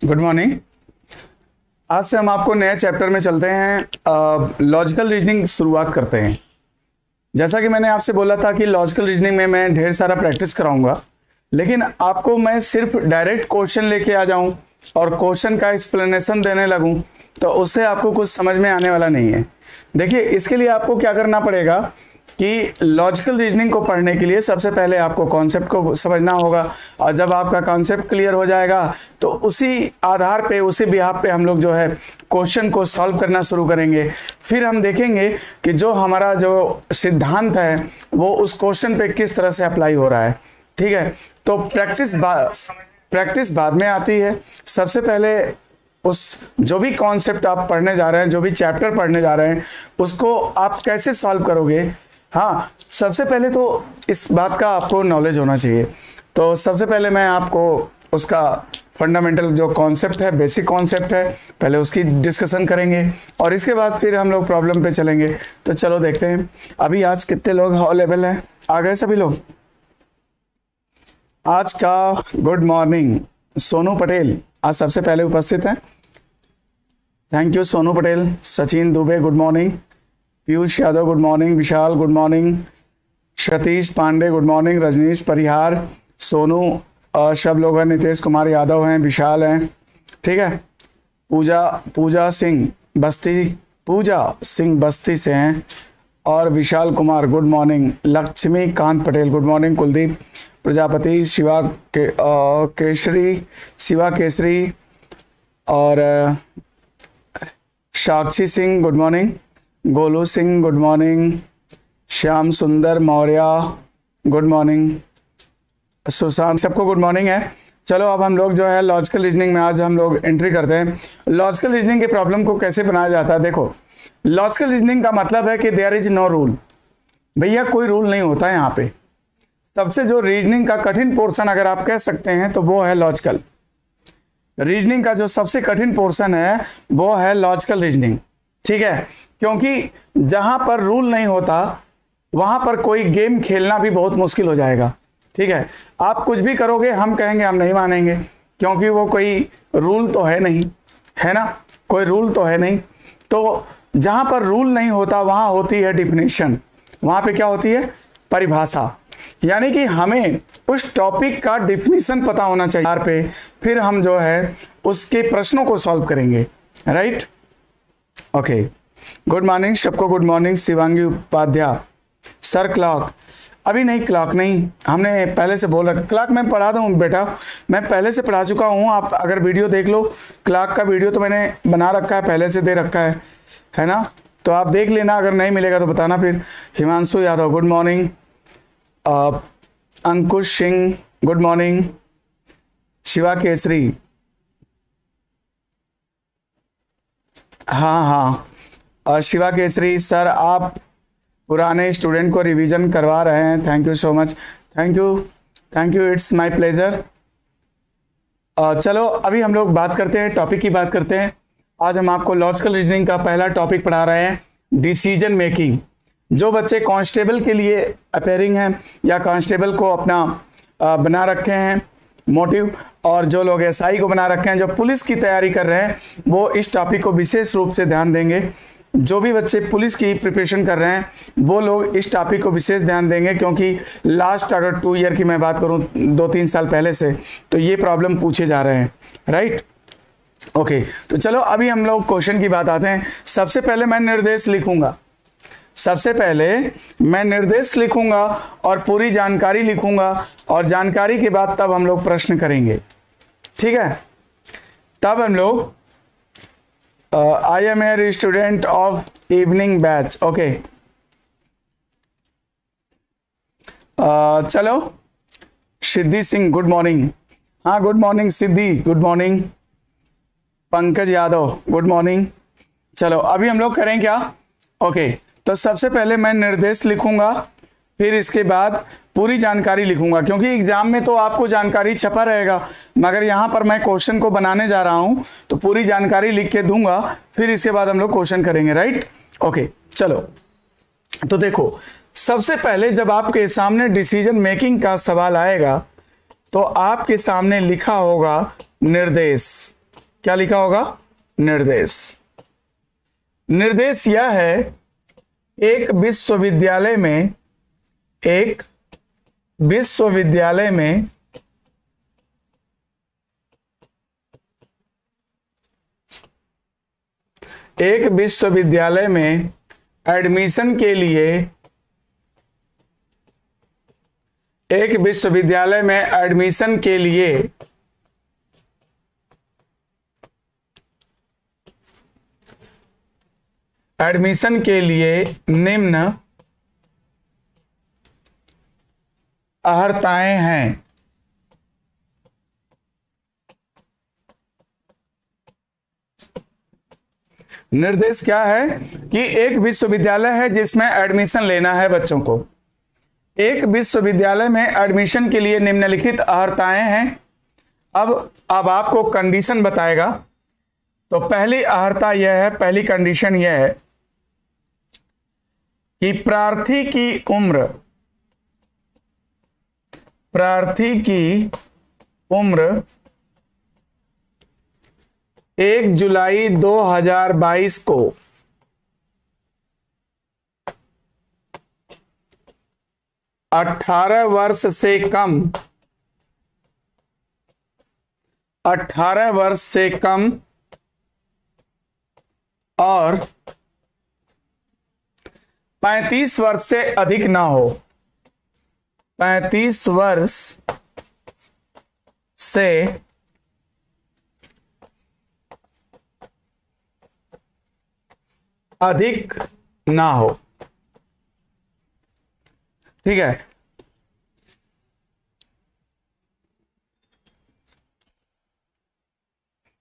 Good morning. आज से हम आपको नए चैप्टर में चलते हैं, लॉजिकल रीजनिंग शुरुआत करते हैं। जैसा कि मैंने आपसे बोला था कि लॉजिकल रीजनिंग में मैं ढेर सारा प्रैक्टिस कराऊंगा, लेकिन आपको मैं सिर्फ डायरेक्ट क्वेश्चन लेके आ जाऊं और क्वेश्चन का एक्सप्लेनेशन देने लगूं तो उससे आपको कुछ समझ में आने वाला नहीं है। देखिए, इसके लिए आपको क्या करना पड़ेगा कि लॉजिकल रीजनिंग को पढ़ने के लिए सबसे पहले आपको कॉन्सेप्ट को समझना होगा, और जब आपका कॉन्सेप्ट क्लियर हो जाएगा तो उसी आधार पे, उसी बिहाफ पे हम लोग जो है क्वेश्चन को सॉल्व करना शुरू करेंगे। फिर हम देखेंगे कि जो हमारा जो सिद्धांत है वो उस क्वेश्चन पे किस तरह से अप्लाई हो रहा है। ठीक है, तो प्रैक्टिस बाद में आती है। सबसे पहले उस जो भी कॉन्सेप्ट आप पढ़ने जा रहे हैं, जो भी चैप्टर पढ़ने जा रहे हैं, उसको आप कैसे सॉल्व करोगे। हाँ, सबसे पहले तो इस बात का आपको नॉलेज होना चाहिए। तो सबसे पहले मैं आपको उसका फंडामेंटल जो कॉन्सेप्ट है, बेसिक कॉन्सेप्ट है, पहले उसकी डिस्कशन करेंगे और इसके बाद फिर हम लोग प्रॉब्लम पे चलेंगे। तो चलो देखते हैं अभी आज कितने लोग अवेलेबल हैं। आ गए सभी लोग? आज का गुड मॉर्निंग सोनू पटेल आज सबसे पहले उपस्थित हैं। Thank you Sonu Patel. Sachin Dubey good morning. Piyush Yadav good morning. Vishal good morning. Satish Pandey good morning. Rajnish Parihar, Sonu, सब लोग हैं। नितेश कुमार यादव हैं, विशाल हैं। ठीक है, पूजा सिंह बस्ती से हैं और Vishal Kumar good morning. Laxmi Kant Patel good morning. Kuldeep Prajapati, Shiva Kesari और Sakshi Singh good morning. Golu Singh good morning. Shyam Sundar Maurya good morning. Sushant, सबको गुड मॉर्निंग है। चलो अब हम लोग जो है लॉजिकल रीजनिंग में आज हम लोग एंट्री करते हैं। लॉजिकल रीजनिंग के प्रॉब्लम को कैसे बनाया जाता है। देखो, लॉजिकल रीजनिंग का मतलब है कि देयर इज नो रूल। भैया कोई रूल नहीं होता है यहाँ पे। सबसे जो रीजनिंग का कठिन पोर्शन अगर आप कह सकते हैं तो वो है लॉजिकल रीजनिंग का। जो सबसे कठिन पोर्शन है वो है लॉजिकल रीजनिंग। ठीक है, क्योंकि जहां पर रूल नहीं होता वहां पर कोई गेम खेलना भी बहुत मुश्किल हो जाएगा। ठीक है, आप कुछ भी करोगे हम कहेंगे हम नहीं मानेंगे, क्योंकि वो कोई रूल तो है नहीं, है ना, कोई रूल तो है नहीं। तो जहां पर रूल नहीं होता वहां होती है डिफिनेशन, वहां पे क्या होती है, परिभाषा। यानी कि हमें उस टॉपिक का डिफिनीशन पता होना चाहिए पे, फिर हम जो है उसके प्रश्नों को सॉल्व करेंगे। Right, okay. गुड मॉर्निंग सबको, good morning. Shivangi Upadhyay. Sir clock अभी नहीं, क्लॉक नहीं, हमने पहले से बोला। क्लॉक मैं पढ़ा दूँ बेटा, मैं पहले से पढ़ा चुका हूँ। आप अगर वीडियो देख लो, क्लॉक का वीडियो तो मैंने बना रखा है, पहले से दे रखा है ना, तो आप देख लेना। अगर नहीं मिलेगा तो बताना फिर। Himanshu Yadav good morning. Ankush Singh good morning. Shiva Kesari, हाँ, शिवा केसरी सर, आप पुराने स्टूडेंट को रिवीजन करवा रहे हैं, thank you so much. Thank you, it's my pleasure. चलो अभी हम लोग बात करते हैं, टॉपिक की बात करते हैं। आज हम आपको लॉजिकल रीजनिंग का पहला टॉपिक पढ़ा रहे हैं, डिसीजन मेकिंग। जो बच्चे कांस्टेबल के लिए अपेयरिंग हैं या कांस्टेबल को अपना बना रखे हैं मोटिव, और जो लोग एसआई को बना रखे हैं, जो पुलिस की तैयारी कर रहे हैं, वो इस टॉपिक को विशेष रूप से ध्यान देंगे। जो भी बच्चे पुलिस की प्रिपरेशन कर रहे हैं वो लोग इस टॉपिक को विशेष ध्यान देंगे, क्योंकि लास्ट अगर 2 ईयर की मैं बात करूं, 2-3 साल पहले से, तो ये प्रॉब्लम पूछे जा रहे हैं। Right, okay. तो चलो अभी हम लोग क्वेश्चन की बात आते हैं। सबसे पहले मैं निर्देश लिखूंगा और पूरी जानकारी लिखूंगा, और जानकारी के बाद तब हम लोग प्रश्न करेंगे। ठीक है, तब हम लोग I am a student of evening batch. Okay, चलो सिद्धि सिंह गुड मॉर्निंग। हाँ, good morning Siddhi, good morning. Pankaj Yadav good morning. चलो अभी हम लोग करें क्या, ओके। तो सबसे पहले मैं निर्देश लिखूंगा, फिर इसके बाद पूरी जानकारी लिखूंगा, क्योंकि एग्जाम में तो आपको जानकारी छपा रहेगा, मगर यहाँ पर मैं क्वेश्चन को बनाने जा रहा हूँ तो पूरी जानकारी लिख के दूंगा, फिर इसके बाद हम लोग क्वेश्चन करेंगे। Right, okay. चलो तो देखो, सबसे पहले जब आपके सामने डिसीजन मेकिंग का सवाल आएगा तो आपके सामने लिखा होगा निर्देश। क्या लिखा होगा? निर्देश। निर्देश यह है, एक विश्वविद्यालय में एक विश्वविद्यालय में एडमिशन के लिए निम्न अर्हताएं हैं। निर्देश क्या है कि एक विश्वविद्यालय है जिसमें एडमिशन लेना है बच्चों को। एक विश्वविद्यालय में एडमिशन के लिए निम्नलिखित अर्हताएं हैं। अब आपको कंडीशन बताएगा। तो पहली अर्हता यह है, पहली कंडीशन यह है कि प्रार्थी की उम्र 1 जुलाई 2022 को 18 वर्ष से कम और 35 वर्ष से अधिक ना हो। 35 वर्ष से अधिक ना हो। ठीक है।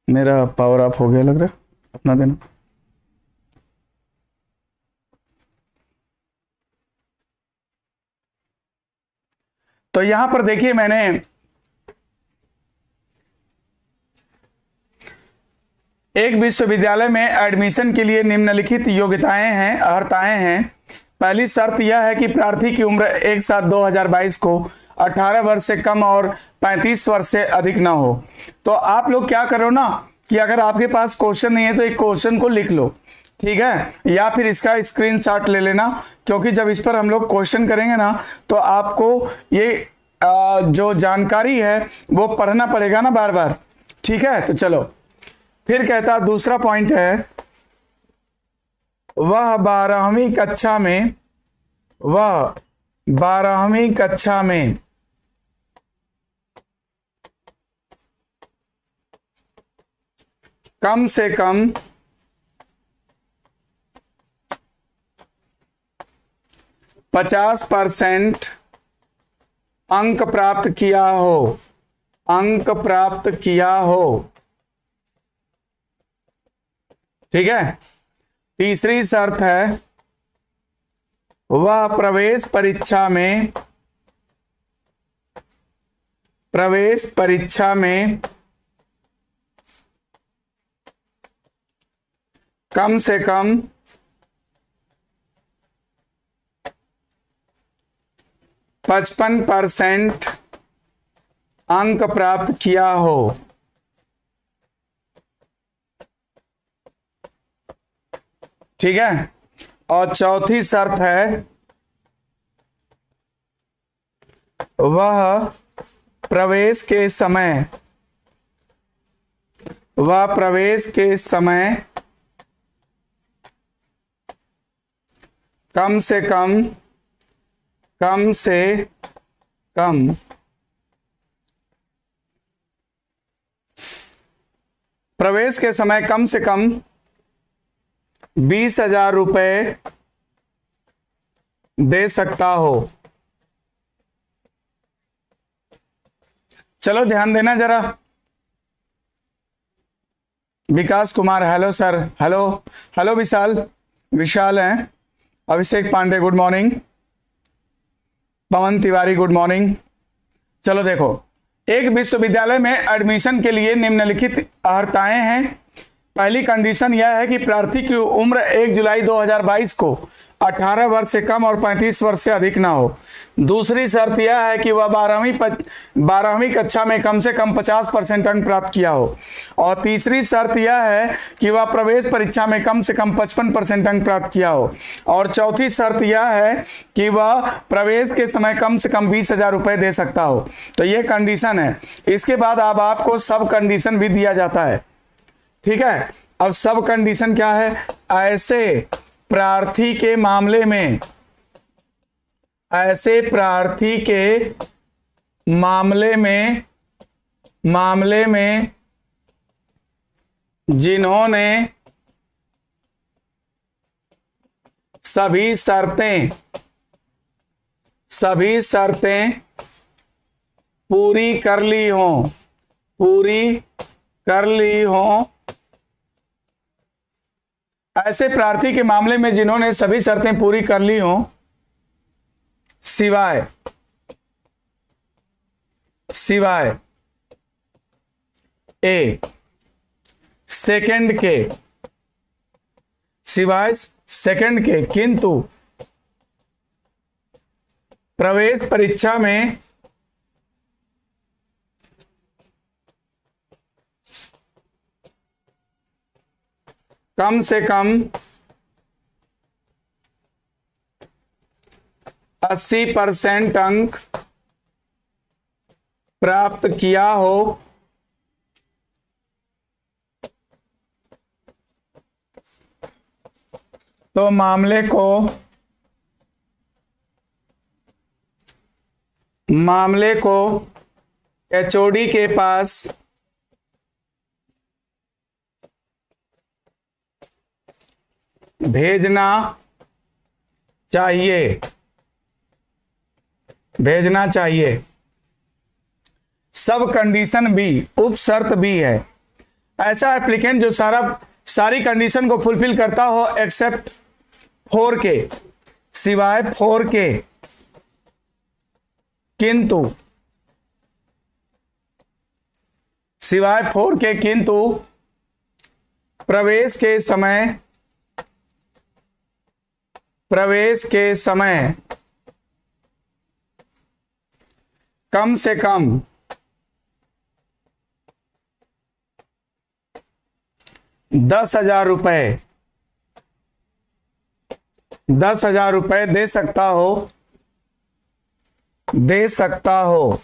मेरा पावर ऑफ हो गया लग रहा है, अपना देना। तो यहां पर देखिए, मैंने एक विश्वविद्यालय में एडमिशन के लिए निम्नलिखित योग्यताएं हैं, अर्हताएं हैं। पहली शर्त यह है कि प्रार्थी की उम्र 1/7/2022 को 18 वर्ष से कम और 35 वर्ष से अधिक ना हो। तो आप लोग क्या करो ना कि अगर आपके पास क्वेश्चन नहीं है तो एक क्वेश्चन को लिख लो, ठीक है, या फिर इसका स्क्रीनशॉट ले लेना, क्योंकि जब इस पर हम लोग क्वेश्चन करेंगे ना तो आपको ये जो जानकारी है वो पढ़ना पड़ेगा ना बार बार। ठीक है। तो चलो फिर कहता, दूसरा पॉइंट है, वह 12वीं कक्षा में कम से कम 50% अंक प्राप्त किया हो। ठीक है। तीसरी शर्त है, वह प्रवेश परीक्षा में कम से कम 55% अंक प्राप्त किया हो। ठीक है। और चौथी शर्त है, वह प्रवेश के समय कम से कम प्रवेश के समय कम से कम 20,000 रुपए दे सकता हो। चलो ध्यान देना जरा। विकास कुमार, हेलो सर। हेलो विशाल हैं। अभिषेक पांडे, गुड मॉर्निंग। पवन तिवारी, गुड मॉर्निंग। चलो देखो, एक विश्वविद्यालय में एडमिशन के लिए निम्नलिखित अर्हताएं हैं। पहली कंडीशन यह है कि प्रार्थी की उम्र 1 जुलाई 2022 को 18 वर्ष से कम और 35 वर्ष से अधिक ना हो। दूसरी शर्त यह है कि वह 12वीं कक्षा में कम से कम 50% अंक प्राप्त किया हो। और तीसरी शर्त यह है कि वह प्रवेश परीक्षा में कम से कम 55% अंक प्राप्त किया हो। और चौथी शर्त यह है कि वह प्रवेश के समय कम से कम 20,000 रुपये दे सकता हो। तो ये कंडीशन है। इसके बाद अब आपको सब कंडीशन भी दिया जाता है। ठीक है, अब सब कंडीशन क्या है? ऐसे प्रार्थी के मामले में, ऐसे प्रार्थी के मामले में जिन्होंने सभी शर्तें पूरी कर ली हों, ऐसे प्रार्थी के मामले में जिन्होंने सभी शर्तें पूरी कर ली हों, सिवाय ए सेकंड के, किंतु प्रवेश परीक्षा में कम से कम 80% अंक प्राप्त किया हो, तो मामले को एचओडी के पास भेजना चाहिए। सब कंडीशन बी, उप शर्त बी है, ऐसा एप्लीकेंट जो सारी कंडीशन को फुलफिल करता हो एक्सेप्ट 4 के, सिवाय 4 के, किंतु प्रवेश के समय कम से कम 10,000 रुपए दे सकता हो,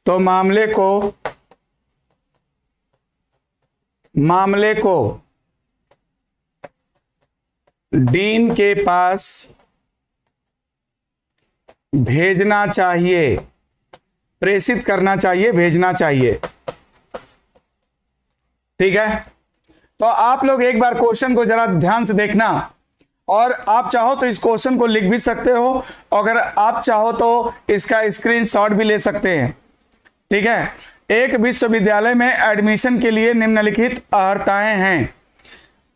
तो मामले को डीन के पास भेजना चाहिए, प्रेषित करना चाहिए, भेजना चाहिए। ठीक है, तो आप लोग एक बार क्वेश्चन को जरा ध्यान से देखना, और आप चाहो तो इस क्वेश्चन को लिख भी सकते हो, अगर आप चाहो तो इसका स्क्रीनशॉट भी ले सकते हैं। ठीक है, एक विश्वविद्यालय में एडमिशन के लिए निम्नलिखित अर्हताएं हैं।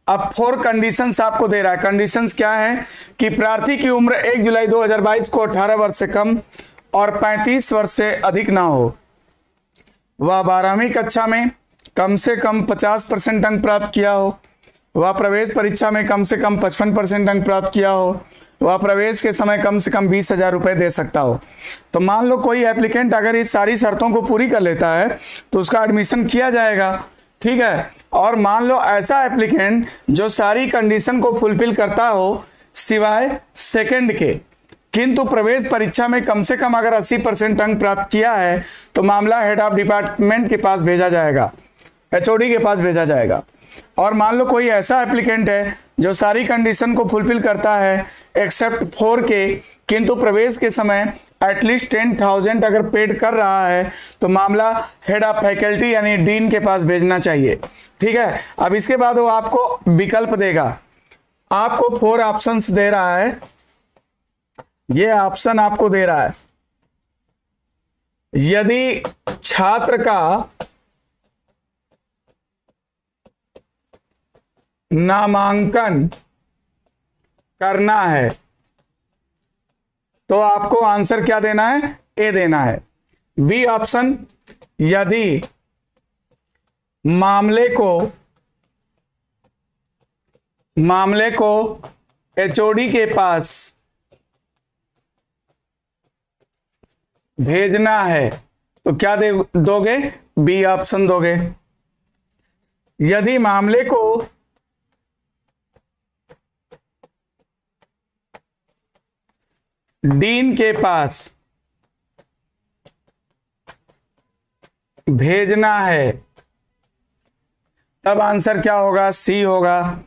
अब 4 कंडीशंस आपको दे रहा है। कंडीशंस क्या है कि प्रार्थी की उम्र 1 जुलाई 2022 को 18 वर्ष से कम और 35 वर्ष से अधिक ना हो, वह 12वीं कक्षा में कम से कम 50% अंक प्राप्त किया हो, वह प्रवेश परीक्षा में कम से कम 55% अंक प्राप्त किया हो, वह प्रवेश के समय कम से कम 20,000 रुपये दे सकता हो। तो मान लो कोई एप्लीकेंट अगर इस सारी शर्तों को पूरी कर लेता है तो उसका एडमिशन किया जाएगा। ठीक है, और मान लो ऐसा एप्लीकेंट जो सारी कंडीशन को फुलफिल करता हो सिवाय सेकंड के, किंतु प्रवेश परीक्षा में कम से कम अगर 80% अंक प्राप्त किया है, तो मामला हेड ऑफ डिपार्टमेंट के पास भेजा जाएगा, एचओडी के पास भेजा जाएगा। और मान लो कोई ऐसा एप्लीकेंट है जो सारी कंडीशन को फुलफिल करता है एक्सेप्ट 4 के, किंतु प्रवेश के समय एटलीस्ट 10,000 अगर पेड कर रहा है, तो मामला हेड ऑफ फैकल्टी यानी डीन के पास भेजना चाहिए। ठीक है, अब इसके बाद वो आपको विकल्प देगा, आपको 4 ऑप्शंस दे रहा है। ये ऑप्शन आपको दे रहा है, यदि छात्र का नामांकन करना है तो आपको आंसर क्या देना है? ए देना है। बी ऑप्शन, यदि मामले को मामले को एचओडी के पास भेजना है तो क्या दोगे? बी ऑप्शन दोगे। यदि मामले को डीन के पास भेजना है तब आंसर क्या होगा? सी होगा।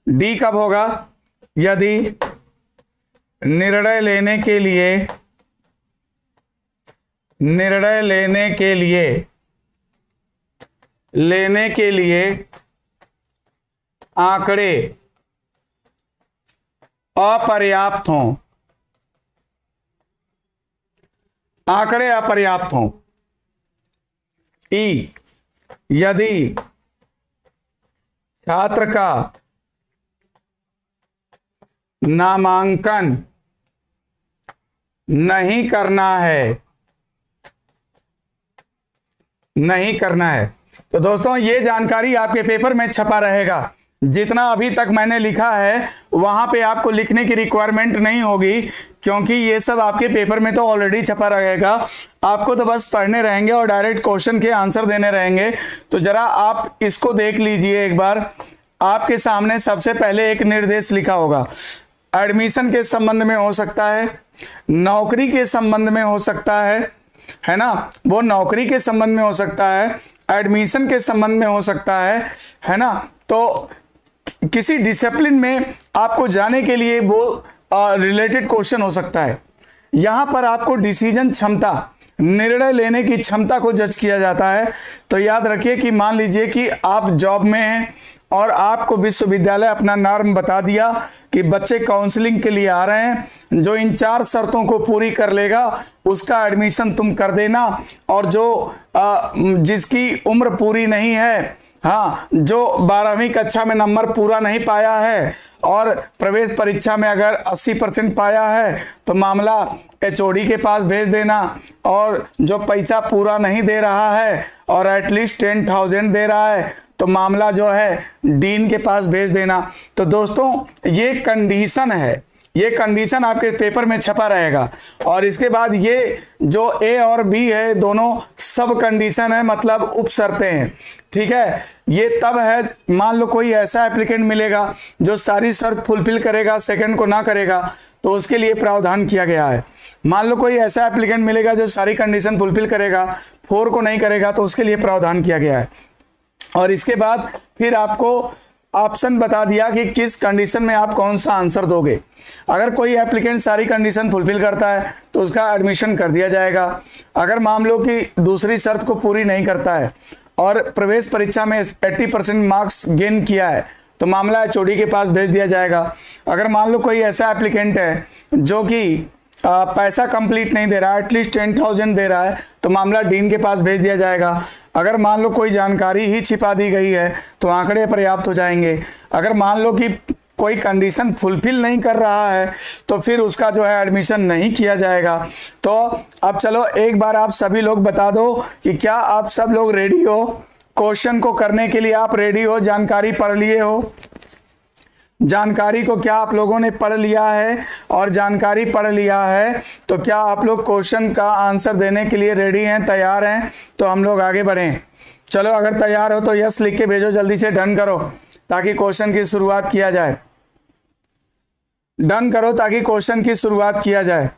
डी कब होगा? यदि निर्णय लेने के लिए आंकड़े अपर्याप्त हों। आंकड़े अपर्याप्त हों। ई, यदि छात्र का नामांकन नहीं करना है। तो दोस्तों ये जानकारी आपके पेपर में छपा रहेगा। जितना अभी तक मैंने लिखा है वहां पे आपको लिखने की रिक्वायरमेंट नहीं होगी, क्योंकि ये सब आपके पेपर में तो ऑलरेडी छपा रहेगा। आपको तो बस पढ़ने रहेंगे और डायरेक्ट क्वेश्चन के आंसर देने रहेंगे। तो जरा आप इसको देख लीजिए एक बार। आपके सामने सबसे पहले एक निर्देश लिखा होगा। एडमिशन के संबंध में हो सकता है, नौकरी के संबंध में हो सकता है ना, वो नौकरी के संबंध में हो सकता है, एडमिशन के संबंध में हो सकता है ना। तो किसी डिसिप्लिन में आपको जाने के लिए वो रिलेटेड क्वेश्चन हो सकता है। यहां पर आपको डिसीजन क्षमता, निर्णय लेने की क्षमता को जज किया जाता है। तो याद रखिए कि मान लीजिए कि आप जॉब में हैं और आपको विश्वविद्यालय अपना नॉर्म बता दिया कि बच्चे काउंसलिंग के लिए आ रहे हैं, जो इन 4 शर्तों को पूरी कर लेगा उसका एडमिशन तुम कर देना, और जो जिसकी उम्र पूरी नहीं है, हाँ, जो 12वीं कक्षा में नंबर पूरा नहीं पाया है और प्रवेश परीक्षा में अगर 80% पाया है तो मामला एचओडी के पास भेज देना, और जो पैसा पूरा नहीं दे रहा है और एटलीस्ट 10,000 दे रहा है तो मामला जो है डीन के पास भेज देना। तो दोस्तों ये कंडीशन है, ये कंडीशन आपके पेपर में छपा रहेगा। और इसके बाद ये जो ए और बी है दोनों सब कंडीशन है, मतलब उप शर्तें हैं। ठीक है, ये तब है मान लो कोई ऐसा एप्लीकेंट मिलेगा जो सारी शर्त फुलफिल करेगा, सेकंड को ना करेगा, तो उसके लिए प्रावधान किया गया है। मान लो कोई ऐसा एप्लीकेंट मिलेगा जो सारी कंडीशन फुलफिल करेगा, 4 को नहीं करेगा, तो उसके लिए प्रावधान किया गया है। और इसके बाद फिर आपको ऑप्शन बता दिया कि किस कंडीशन में आप कौन सा आंसर दोगे। अगर कोई एप्लीकेंट सारी कंडीशन फुलफिल करता है तो उसका एडमिशन कर दिया जाएगा। अगर मान लो कि दूसरी शर्त को पूरी नहीं करता है और प्रवेश परीक्षा में 80% मार्क्स गेन किया है तो मामला एचओडी के पास भेज दिया जाएगा। अगर मान लो कोई ऐसा एप्लीकेंट है जो कि पैसा कंप्लीट नहीं दे रहा है, एटलीस्ट 10,000 दे रहा है, तो मामला डीन के पास भेज दिया जाएगा। अगर मान लो कोई जानकारी ही छिपा दी गई है तो आंकड़े पर्याप्त हो जाएंगे। अगर मान लो कि कोई कंडीशन फुलफिल नहीं कर रहा है तो फिर उसका जो है एडमिशन नहीं किया जाएगा। तो अब चलो एक बार आप सभी लोग बता दो कि क्या आप सब लोग रेडी हो? क्वेश्चन को करने के लिए आप रेडी हो? जानकारी पढ़ लिए हो? जानकारी को क्या आप लोगों ने पढ़ लिया है? और जानकारी पढ़ लिया है तो क्या आप लोग क्वेश्चन का आंसर देने के लिए रेडी हैं, तैयार हैं? तो हम लोग आगे बढ़ें। चलो अगर तैयार हो तो यस लिख के भेजो, जल्दी से डन करो ताकि क्वेश्चन की शुरुआत किया जाए। डन करो ताकि क्वेश्चन की शुरुआत किया जाए।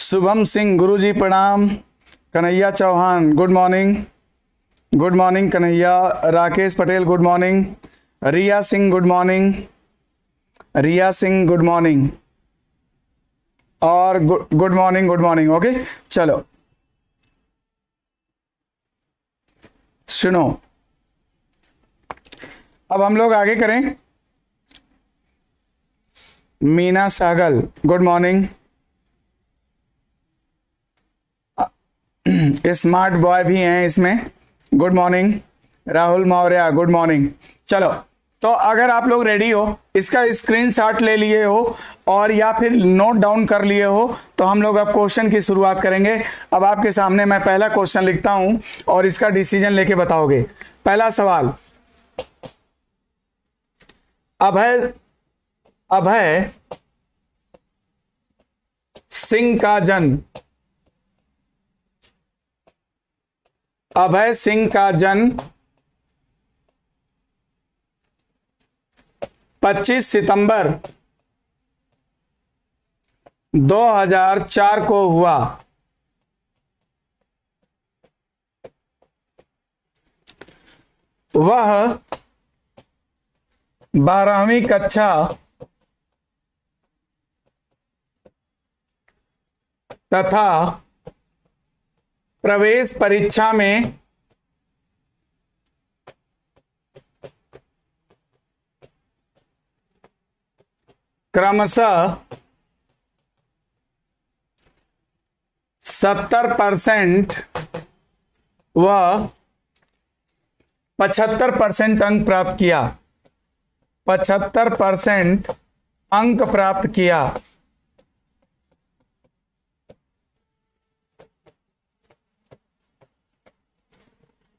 शुभम सिंह गुरुजी प्रणाम। Kanhaiya Chauhan good morning. Good morning Kanhaiya. Rakesh Patel good morning. Riya Singh good morning. Riya Singh good morning. और गुड मॉर्निंग। ओके चलो सुनो, अब हम लोग आगे करें। Meena Sagal good morning. Smart boy भी हैं इसमें, good morning. Rahul Maurya good morning. चलो तो अगर आप लोग रेडी हो, इसका स्क्रीनशॉट ले लिए हो और या फिर नोट डाउन कर लिए हो तो हम लोग अब क्वेश्चन की शुरुआत करेंगे। अब आपके सामने मैं पहला क्वेश्चन लिखता हूं और इसका डिसीजन लेके बताओगे। पहला सवाल, अभय अभय सिंह का जन्म, अभय सिंह का जन्म 25 सितंबर 2004 को हुआ। वह 12वीं कक्षा तथा प्रवेश परीक्षा में क्रमशः 70% व 75% अंक प्राप्त किया, 75% अंक प्राप्त किया।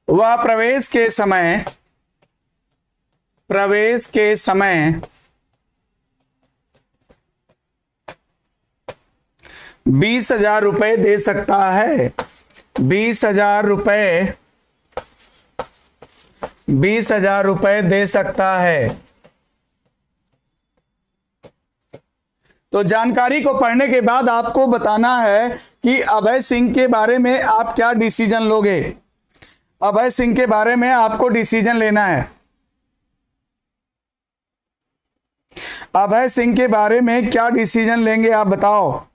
वह प्रवेश के समय 20,000 रुपए दे सकता है, 20,000 रुपए दे सकता है। तो जानकारी को पढ़ने के बाद आपको बताना है कि अभय सिंह के बारे में आप क्या डिसीजन लोगे। अभय सिंह के बारे में आपको डिसीजन लेना है। अभय सिंह के बारे में क्या डिसीजन लेंगे आप बताओ।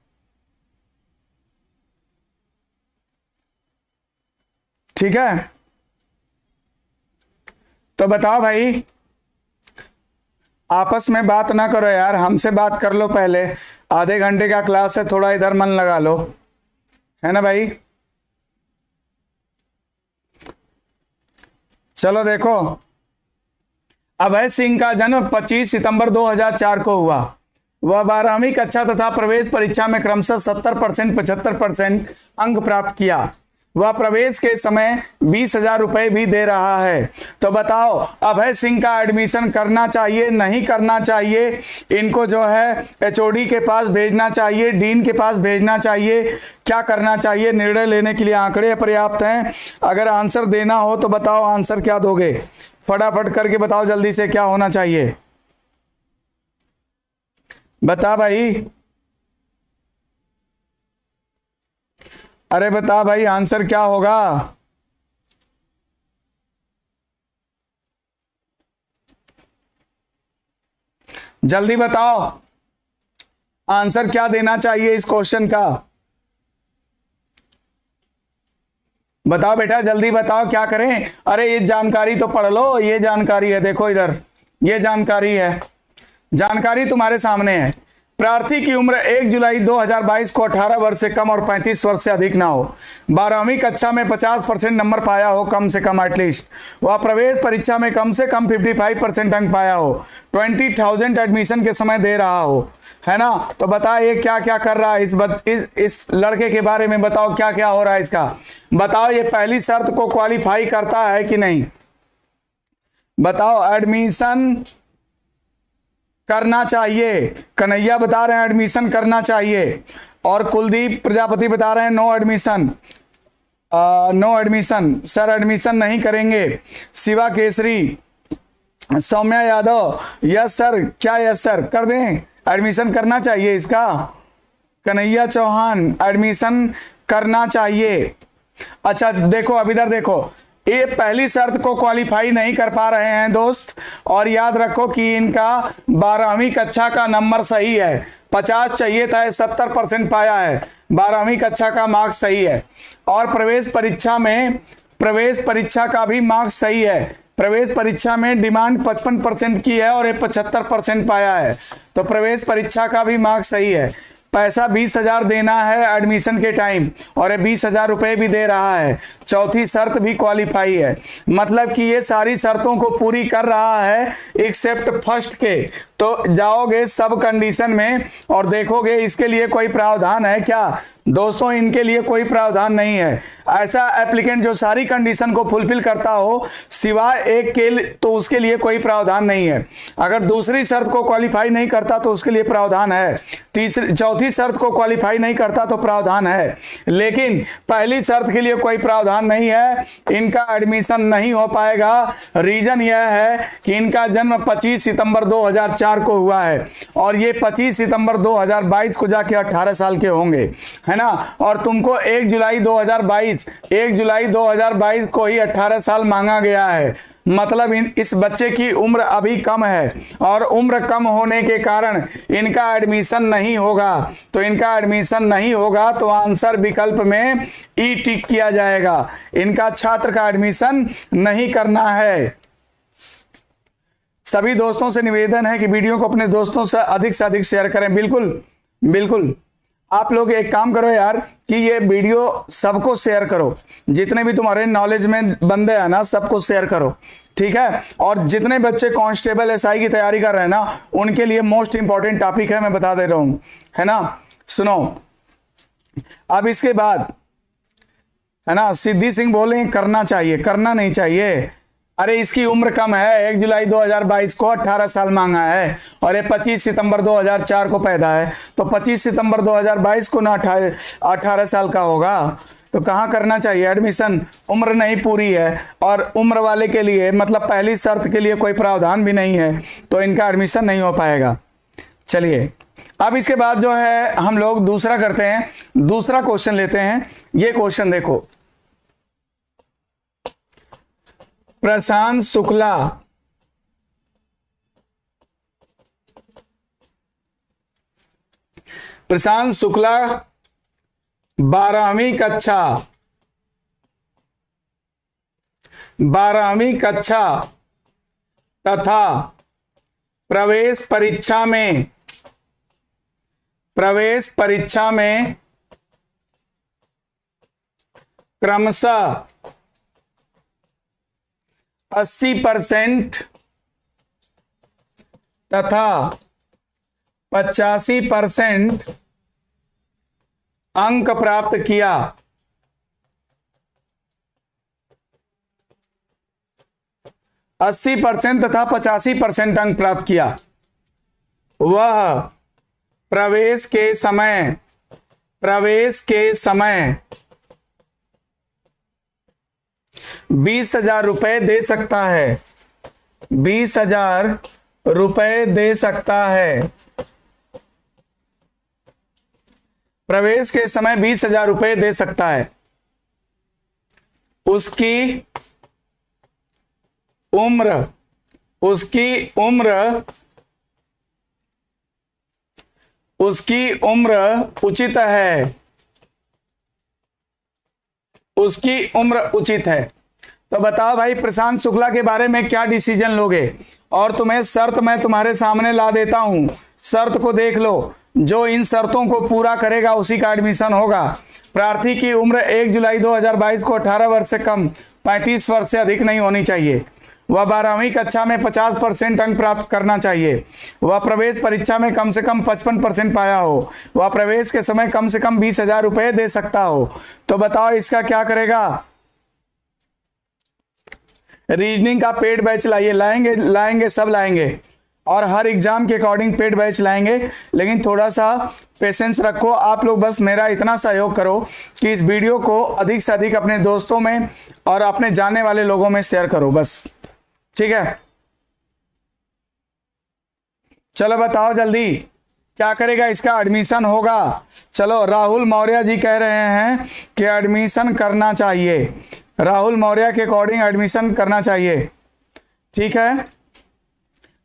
ठीक है, तो बताओ भाई, आपस में बात ना करो यार, हमसे बात कर लो पहले। आधे घंटे का क्लास है, थोड़ा इधर मन लगा लो, है ना भाई। चलो देखो, अभय सिंह का जन्म 25 सितंबर 2004 को हुआ। वह 12वीं कक्षा तथा प्रवेश परीक्षा में क्रमशः 70%, 75% अंक प्राप्त किया। वह प्रवेश के समय 20,000 रुपए भी दे रहा है। तो बताओ, अभय सिंह का एडमिशन करना चाहिए, नहीं करना चाहिए? इनको जो है एचओडी के पास भेजना चाहिए, डीन के पास भेजना चाहिए, क्या करना चाहिए? निर्णय लेने के लिए आंकड़े पर्याप्त हैं। अगर आंसर देना हो तो बताओ, आंसर क्या दोगे? फटाफट करके बताओ जल्दी से, क्या होना चाहिए? बता भाई, अरे बता भाई, आंसर क्या होगा? जल्दी बताओ, आंसर क्या देना चाहिए इस क्वेश्चन का? बताओ बेटा, जल्दी बताओ, क्या करें? अरे ये जानकारी तो पढ़ लो, ये जानकारी है, देखो इधर, ये जानकारी है, जानकारी तुम्हारे सामने है। प्रार्थी की उम्र 1 जुलाई 2022 को 18 वर्ष से कम और 35 वर्ष से अधिक ना हो। 12वीं कक्षा में 50% नंबर पाया हो, कम से कम एटलीस्ट। वह प्रवेश परीक्षा में कम से कम 55% अंक पाया हो। 20,000 एडमिशन के समय दे रहा हो, है ना। तो बताइए क्या क्या कर रहा है इस लड़के के बारे में बताओ, क्या क्या हो रहा है इसका। बताओ, ये पहली शर्त को क्वालिफाई करता है कि नहीं? बताओ, एडमिशन करना चाहिए। कन्हैया बता रहे हैं एडमिशन करना चाहिए, और कुलदीप प्रजापति बता रहे हैं no admission, no admission sir, admission नहीं करेंगे। शिवा केसरी, सौम्या यादव, यस सर, क्या यस सर कर दें? एडमिशन करना चाहिए इसका। कन्हैया चौहान, एडमिशन करना चाहिए। अच्छा देखो, अब इधर देखो, ये पहली शर्त को क्वालिफाई नहीं कर पा रहे हैं दोस्त, और याद रखो कि इनका 12वीं कक्षा का नंबर सही है। 50 चाहिए था, 70% पाया है, 12वीं कक्षा का मार्क्स सही है। और प्रवेश परीक्षा का भी मार्क्स सही है। प्रवेश परीक्षा में डिमांड 55% की है और ये 75% पाया है, तो प्रवेश परीक्षा का भी मार्क्स सही है। पैसा 20,000 देना है एडमिशन के टाइम, और ये 20,000 रुपये भी दे रहा है। चौथी शर्त भी क्वालिफाई है, मतलब कि ये सारी शर्तों को पूरी कर रहा है एक्सेप्ट फर्स्ट के। तो जाओगे सब कंडीशन में और देखोगे इसके लिए कोई प्रावधान है क्या? दोस्तों, इनके लिए कोई प्रावधान नहीं है। ऐसा एप्लीकेंट जो सारी कंडीशन को फुलफिल करता हो सिवाय एक के, तो उसके लिए कोई प्रावधान नहीं है। अगर दूसरी शर्त को क्वालिफाई नहीं करता तो उसके लिए प्रावधान है, चौथी शर्त को क्वालिफाई नहीं करता तो प्रावधान है, लेकिन पहली शर्त के लिए कोई प्रावधान नहीं है। इनका एडमिशन नहीं हो पाएगा। रीजन यह है कि इनका जन्म 25 सितंबर 2004 को हुआ है और ये 25 सितंबर 2022 को जाके 18 साल के होंगे, है ना। और तुमको 1 जुलाई 2022 को ही 18 साल मांगा गया है, मतलब इस बच्चे की उम्र अभी कम है और उम्र कम होने के कारण इनका एडमिशन नहीं होगा। तो इनका एडमिशन नहीं होगा तो आंसर विकल्प में ई टिक किया जाएगा। इनका छात्र का एडमिशन नहीं करना है। सभी दोस्तों से निवेदन है कि वीडियो को अपने दोस्तों से अधिक शेयर करें। बिल्कुल बिल्कुल, आप लोग एक काम करो यार कि ये वीडियो सबको शेयर करो, जितने भी तुम्हारे नॉलेज में बंदे हैं ना सबको शेयर करो, ठीक है। और जितने बच्चे कांस्टेबल एसआई की तैयारी कर रहे हैं ना उनके लिए मोस्ट इंपॉर्टेंट टॉपिक है, मैं बता दे रहा हूं, है ना। सुनो, अब इसके बाद है ना सिद्धि सिंह बोले करना चाहिए, करना नहीं चाहिए। अरे इसकी उम्र कम है, 1 जुलाई 2022 को 18 साल मांगा है और ये 25 सितंबर 2004 को पैदा है, तो 25 सितंबर 2022 को ना 18 साल का होगा, तो कहाँ करना चाहिए एडमिशन? उम्र नहीं पूरी है और उम्र वाले के लिए मतलब पहली शर्त के लिए कोई प्रावधान भी नहीं है, तो इनका एडमिशन नहीं हो पाएगा। चलिए, अब इसके बाद जो है हम लोग दूसरा करते हैं, दूसरा क्वेश्चन लेते हैं। ये क्वेश्चन देखो, प्रशांत शुक्ला प्रशांत शुक्ला 12वीं कक्षा तथा प्रवेश परीक्षा में क्रमशः 80% तथा 85% अंक प्राप्त किया। 80% तथा 85% अंक प्राप्त किया। वह प्रवेश के समय 20,000 रुपए दे सकता है। 20,000 रुपए दे सकता है। प्रवेश के समय 20,000 रुपए दे सकता है। उसकी उम्र उचित है। उसकी उम्र उचित है। तो बताओ भाई, प्रशांत शुक्ला के बारे में क्या डिसीजन लोगे? और तुम्हें शर्त मैं तुम्हारे सामने ला देता हूं, शर्त को देख लो। जो इन शर्तों को पूरा करेगा उसी का एडमिशन होगा। प्रार्थी की उम्र 1 जुलाई 2022 को 18 वर्ष से कम, 35 वर्ष से अधिक नहीं होनी चाहिए। वह 12वीं कक्षा में 50% अंक प्राप्त करना चाहिए। वह प्रवेश परीक्षा में कम से कम 55% पाया हो। वह प्रवेश के समय कम से कम 20,000 रुपए दे सकता हो। तो बताओ इसका क्या करेगा? रीजनिंग का पेड बैच लाइए, लाएंगे सब लाएंगे, और हर एग्जाम के अकॉर्डिंग पेड बैच लाएंगे। लेकिन थोड़ा सा पेशेंस रखो आप लोग, बस मेरा इतना सहयोग करो कि इस वीडियो को अधिक से अधिक अपने दोस्तों में और अपने जानने वाले लोगों में शेयर करो, बस, ठीक है। चलो बताओ जल्दी क्या करेगा? इसका एडमिशन होगा। चलो, राहुल मौर्य जी कह रहे हैं कि एडमिशन करना चाहिए। राहुल मौर्य के अकॉर्डिंग एडमिशन करना चाहिए, ठीक है।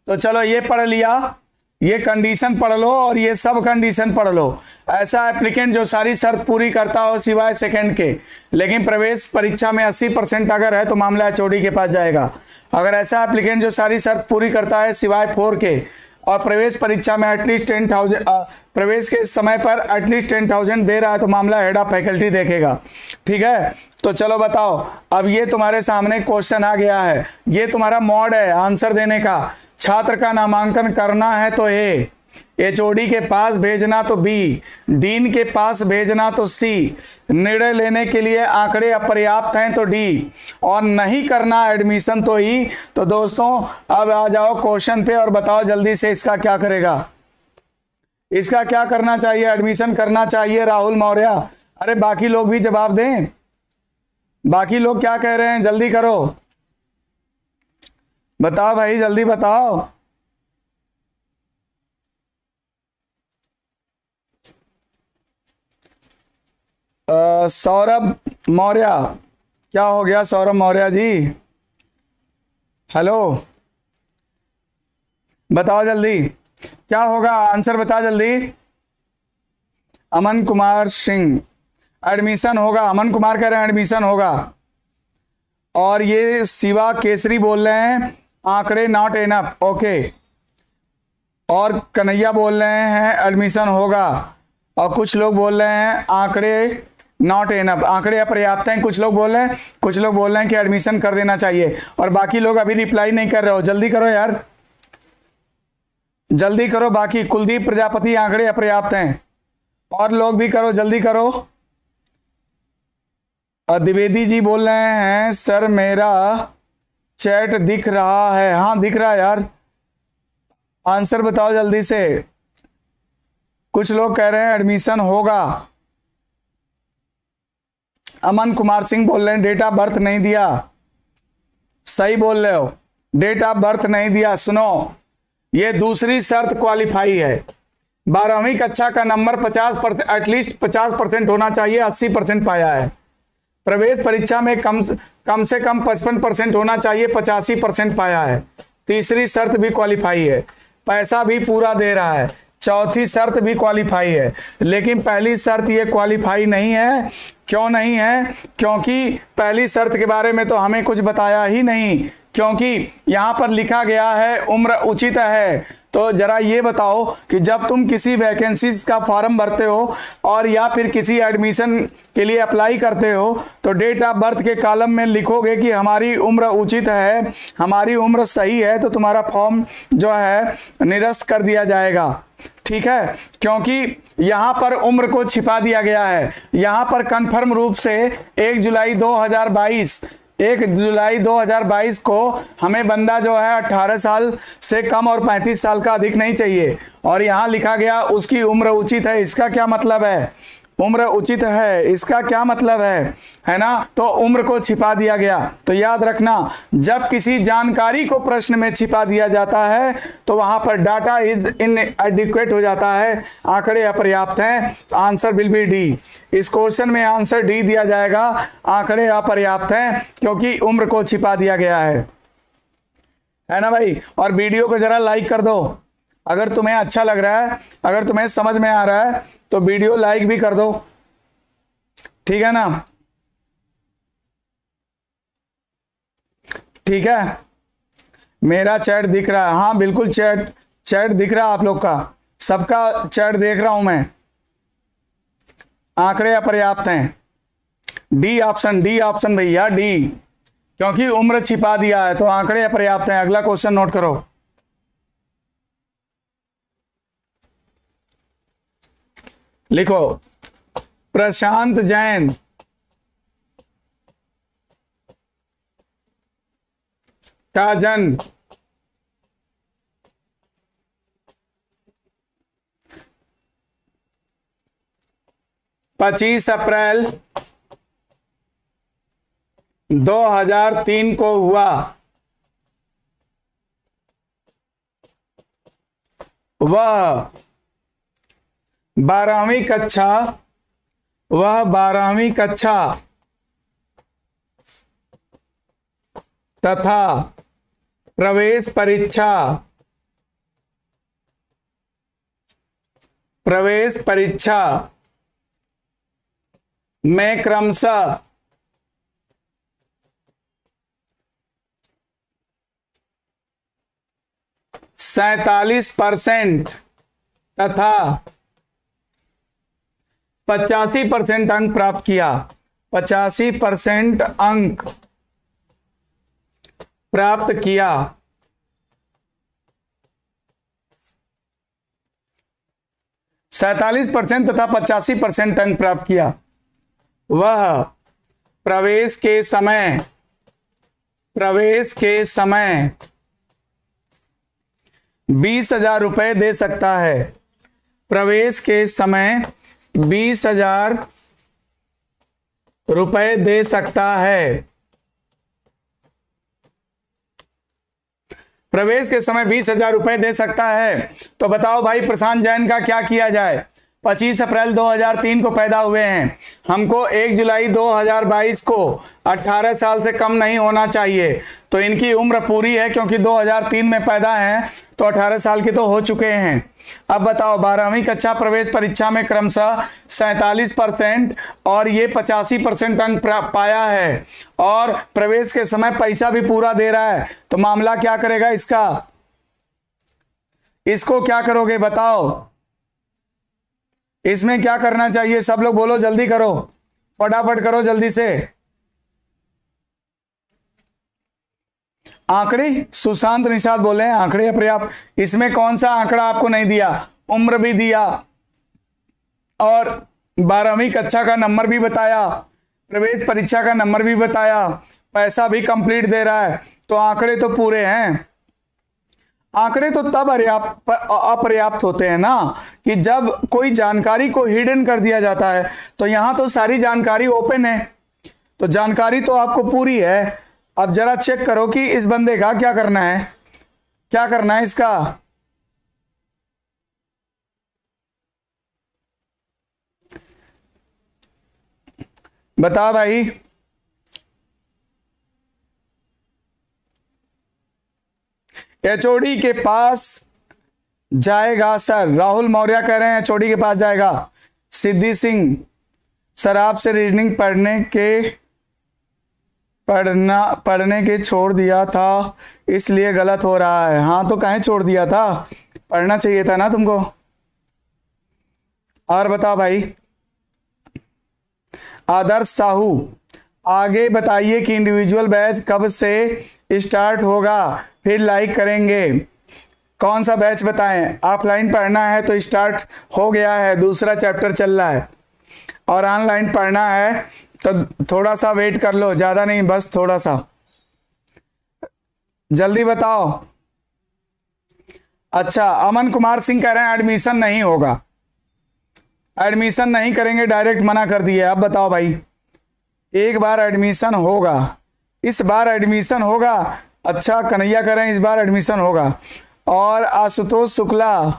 तो चलो ये पढ़ लिया, ये कंडीशन पढ़ लो और ये सब कंडीशन पढ़ लो। ऐसा एप्लीकेंट जो सारी शर्त पूरी करता हो सिवाय सेकंड के, लेकिन प्रवेश परीक्षा में 80% अगर है तो मामला एचओडी के पास जाएगा। अगर ऐसा एप्लीकेंट जो सारी शर्त पूरी करता है सिवाय 4 के और प्रवेश परीक्षा में एटलीस्ट 10,000 प्रवेश के समय पर एटलीस्ट 10,000 दे रहा है तो मामला हेड ऑफ फैकल्टी देखेगा। ठीक है, तो चलो बताओ, अब ये तुम्हारे सामने क्वेश्चन आ गया है, ये तुम्हारा मोड है आंसर देने का। छात्र का नामांकन करना है तो ए, एचओडी के पास भेजना तो बी, डीन के पास भेजना तो सी, निर्णय लेने के लिए आंकड़े अपर्याप्त हैं तो डी, और नहीं करना एडमिशन तो ई। तो दोस्तों अब आ जाओ क्वेश्चन पे और बताओ जल्दी से इसका क्या करेगा, इसका क्या करना चाहिए, एडमिशन करना चाहिए राहुल मौर्य। अरे बाकी लोग भी जवाब दें, बाकी लोग क्या कह रहे हैं, जल्दी करो, बताओ भाई जल्दी बताओ। सौरभ मौर्य, क्या हो गया सौरभ मौर्य जी, हेलो बताओ जल्दी क्या होगा, आंसर बता जल्दी। अमन कुमार सिंह, एडमिशन होगा, अमन कुमार कह रहे हैं एडमिशन होगा। और ये शिवा केसरी बोल रहे हैं आंकड़े नॉट एनफ, ओके। और कन्हैया बोल रहे हैं एडमिशन होगा, और कुछ लोग बोल रहे हैं आंकड़े नॉट एनफ, आंकड़े अपर्याप्त हैं, कुछ लोग बोल रहे हैं, कुछ लोग बोल रहे हैं कि एडमिशन कर देना चाहिए, और बाकी लोग अभी रिप्लाई नहीं कर रहे हो, जल्दी करो यार, जल्दी करो। बाकी कुलदीप प्रजापति आंकड़े अपर्याप्त हैं, और लोग भी करो जल्दी करो। द्विवेदी जी बोल रहे हैं सर मेरा चैट दिख रहा है, हाँ दिख रहा है यार, आंसर बताओ जल्दी से। कुछ लोग कह रहे हैं एडमिशन होगा। अमन कुमार सिंह बोल रहे हैं डेट ऑफ बर्थ नहीं दिया, सही बोल रहे हो, डेट ऑफ बर्थ नहीं दिया। सुनो, ये दूसरी शर्त क्वालिफाई है, 12वीं कक्षा का नंबर 50% एटलीस्ट 50% होना चाहिए, 80% पाया है। प्रवेश परीक्षा में कम से कम 55% होना चाहिए, 85% पाया है। तीसरी शर्त भी क्वालिफाई है, पैसा भी पूरा दे रहा है। चौथी शर्त भी क्वालिफाई है, लेकिन पहली शर्त ये क्वालिफाई नहीं है। क्यों नहीं है? क्योंकि पहली शर्त के बारे में तो हमें कुछ बताया ही नहीं, क्योंकि यहाँ पर लिखा गया है उम्र उचित है। तो जरा ये बताओ कि जब तुम किसी वैकेंसीज का फॉर्म भरते हो और या फिर किसी एडमिशन के लिए अप्लाई करते हो तो डेट ऑफ बर्थ के कॉलम में लिखोगे कि हमारी उम्र उचित है, हमारी उम्र सही है, तो तुम्हारा फॉर्म जो है निरस्त कर दिया जाएगा। ठीक है, क्योंकि यहाँ पर उम्र को छिपा दिया गया है। यहाँ पर कन्फर्म रूप से 1 जुलाई 2022 को हमें बंदा जो है 18 साल से कम और 35 साल का अधिक नहीं चाहिए, और यहाँ लिखा गया उसकी उम्र उचित है। इसका क्या मतलब है? उम्र उचित है, इसका क्या मतलब है ना? तो उम्र को छिपा दिया गया। तो याद रखना, जब किसी जानकारी को प्रश्न में छिपा दिया जाता है तो वहां पर डाटा इज इनएडिक्वेट हो जाता है, आंकड़े अपर्याप्त हैं। Answer will B D. इस क्वेश्चन में आंसर डी दिया जाएगा, आंकड़े अपर्याप्त हैं क्योंकि उम्र को छिपा दिया गया है ना भाई? और वीडियो को जरा लाइक कर दो, अगर तुम्हें अच्छा लग रहा है, अगर तुम्हें समझ में आ रहा है तो वीडियो लाइक भी कर दो, ठीक है ना? ठीक है, मेरा चैट दिख रहा है, हाँ बिल्कुल चैट दिख रहा है आप लोग का, सबका चैट देख रहा हूं मैं। आंकड़े अपर्याप्त हैं, डी ऑप्शन भैया, डी, क्योंकि उम्र छिपा दिया है तो आंकड़े अपर्याप्त हैं। अगला क्वेश्चन नोट करो। लिखो, प्रशांत जैन का जन्म 25 अप्रैल 2003 को हुआ। वह 12वीं कक्षा तथा प्रवेश परीक्षा में क्रमशः 47% तथा 85% अंक प्राप्त किया, 85% अंक प्राप्त किया, 47% तथा 85% अंक प्राप्त किया, वह प्रवेश के समय 20,000 रुपए दे सकता है। प्रवेश के समय 20,000 रुपए दे सकता है। प्रवेश के समय 20,000 रुपए दे सकता है। तो बताओ भाई प्रशांत जैन का क्या किया जाए। 25 अप्रैल 2003 को पैदा हुए हैं, हमको 1 जुलाई 2022 को 18 साल से कम नहीं होना चाहिए, तो इनकी उम्र पूरी है क्योंकि 2003 में पैदा हैं तो 18 साल के तो हो चुके हैं। अब बताओ 12वीं कक्षा प्रवेश परीक्षा में क्रमशः 47% और ये 85% अंक पाया है और प्रवेश के समय पैसा भी पूरा दे रहा है, तो मामला क्या करेगा इसका, इसको क्या करोगे बताओ, इसमें क्या करना चाहिए, सब लोग बोलो, जल्दी करो, फटाफट करो जल्दी से। आंकड़े, सुशांत निषाद बोले हैं आंकड़े अपर्याप्त। इसमें कौन सा आंकड़ा आपको नहीं दिया, उम्र भी दिया और 12वीं कक्षा का नंबर भी बताया, प्रवेश परीक्षा का नंबर भी बताया, पैसा भी कंप्लीट दे रहा है, तो आंकड़े तो पूरे हैं। आंकड़े तो तब अपर्याप्त होते हैं ना कि जब कोई जानकारी को हिडन कर दिया जाता है, तो यहां तो सारी जानकारी ओपन है, तो जानकारी तो आपको पूरी है। अब जरा चेक करो कि इस बंदे का क्या करना है, क्या करना है इसका। बता भाई, एचओडी के पास जाएगा सर, राहुल मौर्य कह रहे हैं एचओडी के पास जाएगा। सिद्धि सिंह सर आपसे रीजनिंग पढ़ने के छोड़ दिया था इसलिए गलत हो रहा है। हाँ तो काहे छोड़ दिया था, पढ़ना चाहिए था ना तुमको। और बताओ भाई आदर्श साहू, आगे बताइए कि इंडिविजुअल बैच कब से स्टार्ट होगा, फिर लाइक करेंगे। कौन सा बैच बताएं, ऑफलाइन पढ़ना है तो स्टार्ट हो गया है, दूसरा चैप्टर चल रहा है, और ऑनलाइन पढ़ना है तो थोड़ा सा वेट कर लो, ज़्यादा नहीं बस थोड़ा सा, जल्दी बताओ। अच्छा अमन कुमार सिंह कह रहे हैं एडमिशन नहीं होगा, एडमिशन नहीं करेंगे, डायरेक्ट मना कर दिए। अब बताओ भाई, एक बार एडमिशन होगा, इस बार एडमिशन होगा। अच्छा कन्हैया कह रहे हैं इस बार एडमिशन होगा, और आशुतोष शुक्ला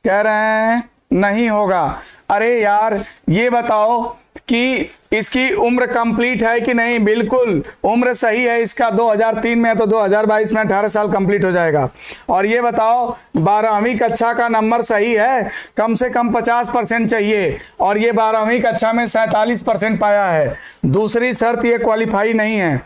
कह रहे हैं नहीं होगा। अरे यार ये बताओ कि इसकी उम्र कंप्लीट है कि नहीं, बिल्कुल उम्र सही है इसका, 2003 में है तो 2022 में 18 साल कंप्लीट हो जाएगा। और ये बताओ 12वीं कक्षा का नंबर सही है, कम से कम 50% चाहिए, और ये 12वीं कक्षा में 47% पाया है। दूसरी शर्त ये क्वालिफाई नहीं है।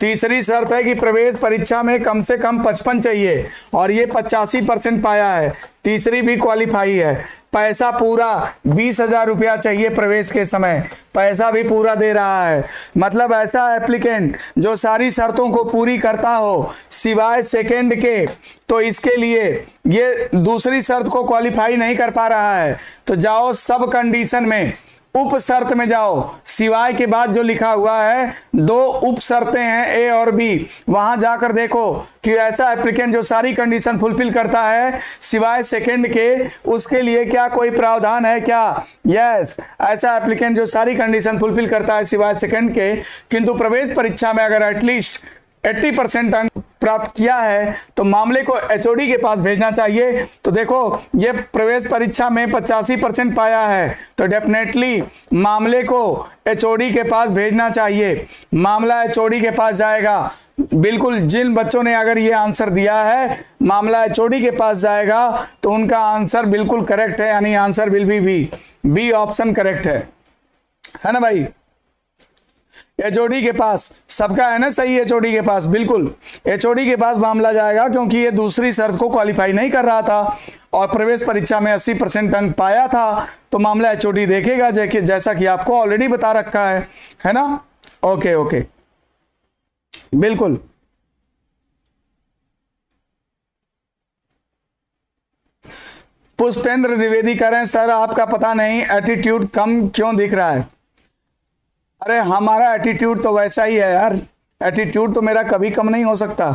तीसरी शर्त है कि प्रवेश परीक्षा में कम से कम 55 चाहिए, और ये 85% पाया है, तीसरी भी क्वालिफाई है। पैसा पूरा 20,000 रुपया चाहिए प्रवेश के समय, पैसा भी पूरा दे रहा है। मतलब ऐसा एप्लीकेंट जो सारी शर्तों को पूरी करता हो सिवाय सेकंड के, तो इसके लिए ये दूसरी शर्त को क्वालिफाई नहीं कर पा रहा है, तो जाओ सब कंडीशन में उप शर्त में जाओ। सिवाय के बाद जो लिखा हुआ है 2 उप शर्तें हैं ए और बी, वहां जाकर देखो कि ऐसा एप्लीकेंट जो सारी कंडीशन फुलफिल करता है सिवाय सेकंड के, उसके लिए क्या कोई प्रावधान है क्या। यस, ऐसा एप्लीकेंट जो सारी कंडीशन फुलफिल करता है सिवाय सेकंड के, किंतु प्रवेश परीक्षा में अगर एटलीस्ट 80% अंक प्राप्त किया है तो मामले को एचओडी के पास भेजना चाहिए। तो देखो ये प्रवेश परीक्षा में 85% पाया है, तो डेफिनेटली मामले को एचओडी के पास भेजना चाहिए। मामला एचओडी के पास जाएगा, बिल्कुल जिन बच्चों ने अगर ये आंसर दिया है मामला एचओडी के पास जाएगा तो उनका आंसर बिल्कुल करेक्ट है, यानी answer will be B option correct है ना भाई। एचओडी के पास सबका है ना सही, एचओडी के पास, बिल्कुल एचओडी के पास मामला जाएगा, क्योंकि ये दूसरी शर्त को क्वालिफाई नहीं कर रहा था और प्रवेश परीक्षा में 80% अंक पाया था, तो मामला एचओडी देखेगा, जैसा कि आपको ऑलरेडी बता रखा है ना। ओके ओके, बिल्कुल। पुष्पेंद्र द्विवेदी कह रहे हैं सर आपका पता नहीं एटीट्यूड कम क्यों दिख रहा है। अरे हमारा एटीट्यूड तो वैसा ही है यार, एटीट्यूड तो मेरा कभी कम नहीं हो सकता,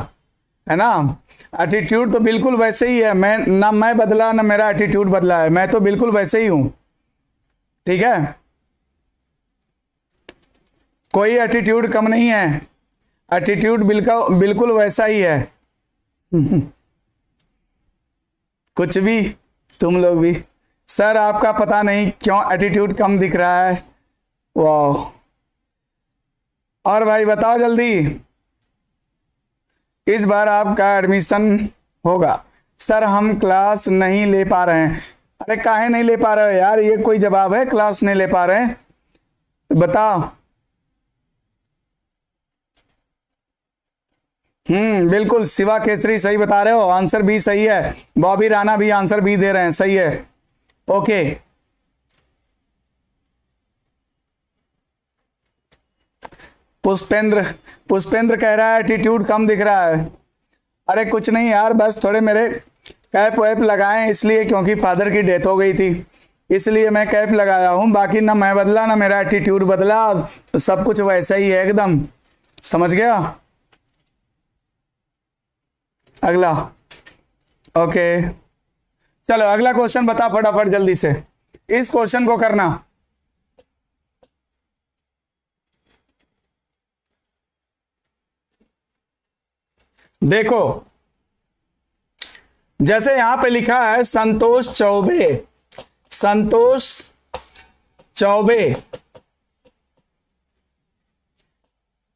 है ना। एटीट्यूड तो बिल्कुल वैसे ही है, मैं बदला ना मेरा एटीट्यूड बदला है, मैं तो बिल्कुल वैसे ही हूं, ठीक है। कोई एटीट्यूड कम नहीं है, एटीट्यूड बिल्कुल वैसा ही है। कुछ भी, तुम लोग भी। सर आपका पता नहीं क्यों एटीट्यूड कम दिख रहा है, वाह। और भाई बताओ जल्दी, इस बार आपका एडमिशन होगा। सर हम क्लास नहीं ले पा रहे हैं। अरे काहे नहीं ले पा रहे हो यार, ये कोई जवाब है, क्लास नहीं ले पा रहे हैं, तो बताओ। बिल्कुल शिवा केसरी सही बता रहे हो, आंसर बी सही है। बॉबी राणा भी आंसर बी दे रहे हैं, सही है। ओके, पुष्पेंद्र कह रहा है एटीट्यूड कम दिख रहा है। अरे कुछ नहीं यार, बस थोड़े मेरे कैप वैप लगाए इसलिए, क्योंकि फादर की डेथ हो गई थी इसलिए मैं कैप लगाया हूं, बाकी ना मैं बदला ना मेरा एटीट्यूड बदला, सब कुछ वैसा ही है एकदम, समझ गया। अगला, ओके चलो अगला क्वेश्चन बता फटाफट जल्दी से, इस क्वेश्चन को करना। देखो जैसे यहां पे लिखा है संतोष चौबे,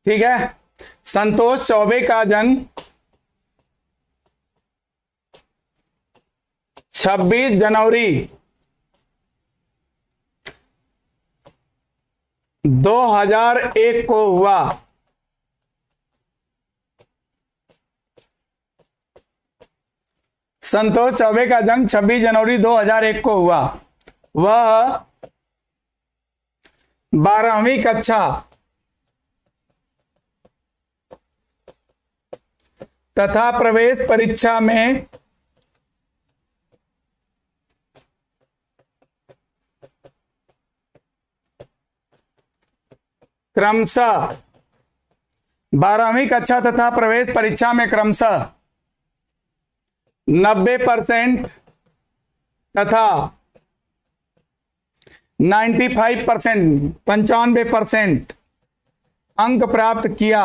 ठीक है। संतोष चौबे का जन्म 26 जनवरी 2001 को हुआ। संतोष चौबे का जन्म 26 जनवरी 2001 को हुआ। वह 12वीं कक्षा तथा प्रवेश परीक्षा में क्रमशः 12वीं कक्षा तथा प्रवेश परीक्षा में क्रमशः 90% तथा 95% 95% अंक प्राप्त किया,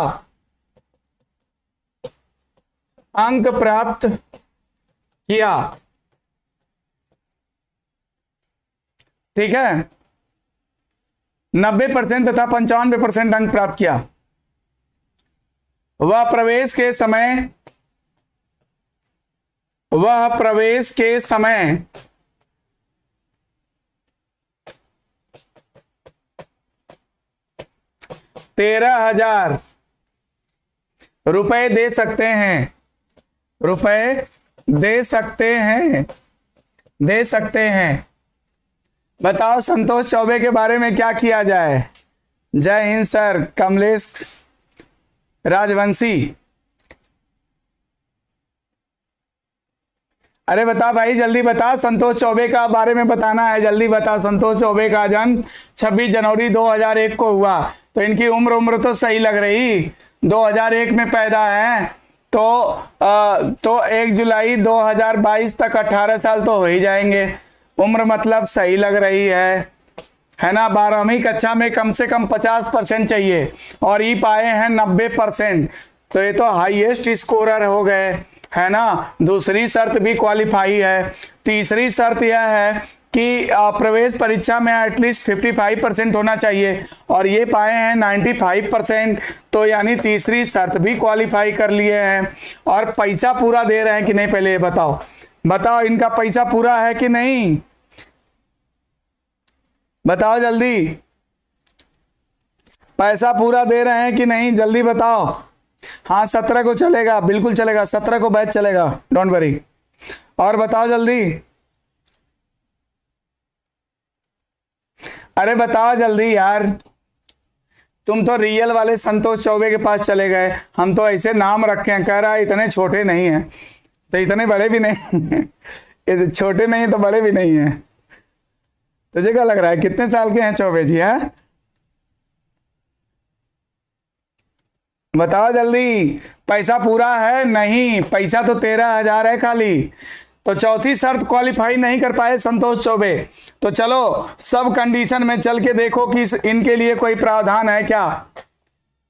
ठीक है। 90% तथा 95% अंक प्राप्त किया। वह प्रवेश के समय 13,000 रुपए दे सकते हैं। बताओ संतोष चौबे के बारे में क्या किया जाए। जय हिंद सर, कमलेश राजवंशी। अरे बता भाई जल्दी बता, संतोष चौबे का बारे में बताना है, जल्दी बता। संतोष चौबे का जन्म 26 जनवरी 2001 को हुआ, तो इनकी उम्र तो सही लग रही, 2001 में पैदा है, तो 1 जुलाई 2022 तक 18 साल तो हो ही जाएंगे। उम्र मतलब सही लग रही है ना। 12वीं कक्षा में कम से कम 50% चाहिए और ये पाए हैं 90%, तो ये तो हाईएस्ट स्कोरर हो गए, है ना। दूसरी शर्त भी क्वालिफाई है। तीसरी शर्त यह है कि प्रवेश परीक्षा में एटलीस्ट 55% होना चाहिए और ये पाए हैं 95%, तो यानी तीसरी शर्त भी क्वालिफाई कर लिए हैं। और पैसा पूरा दे रहे हैं कि नहीं, पहले ये बताओ इनका पैसा पूरा है कि नहीं, बताओ जल्दी। पैसा पूरा दे रहे हैं कि नहीं, जल्दी बताओ। हाँ 17 को चलेगा, बिल्कुल चलेगा, 17 को बैच चलेगा, डोंट वरी। और बताओ जल्दी, अरे बताओ जल्दी यार। तुम तो रियल वाले संतोष चौबे के पास चले गए, हम तो ऐसे नाम रखे हैं, कह रहा है इतने छोटे नहीं हैं, तो इतने बड़े भी नहीं ये छोटे नहीं तो बड़े भी नहीं हैं। तुझे क्या लग रहा है कितने साल के हैं चौबे जी? है बताओ जल्दी, पैसा पूरा है? नहीं, पैसा तो 13,000 है खाली। तो चौथी शर्त क्वालिफाई नहीं कर पाए संतोष चौबे। तो चलो सब कंडीशन में चल के देखो कि इनके लिए कोई प्रावधान है क्या।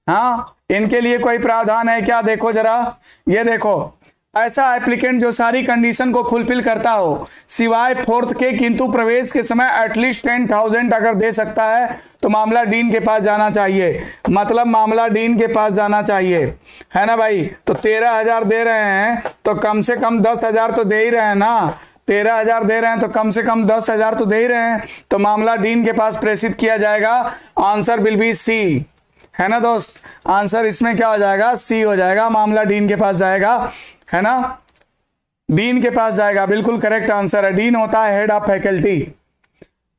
हाँ इनके लिए कोई प्रावधान है क्या, देखो जरा। ये देखो, ऐसा एप्लीकेंट जो सारी कंडीशन को फुलफिल करता हो सिवाय फोर्थ के, किंतु प्रवेश के समय एटलीस्ट 10,000 अगर दे सकता है तो मामला डीन के पास जाना चाहिए। मतलब मामला डीन के पास जाना चाहिए, है ना भाई। तो 13,000 दे रहे हैं तो कम से कम 10,000 तो दे ही रहे हैं ना। 13,000 दे रहे हैं तो कम से कम 10,000 तो दे ही रहे हैं। तो मामला डीन के पास प्रेषित किया जाएगा। आंसर विल बी सी, है ना दोस्त। आंसर इसमें क्या हो जाएगा, सी हो जाएगा। मामला डीन के पास जाएगा, है ना, डीन के पास जाएगा, बिल्कुल करेक्ट आंसर है। डीन होता है हेड ऑफ फैकल्टी,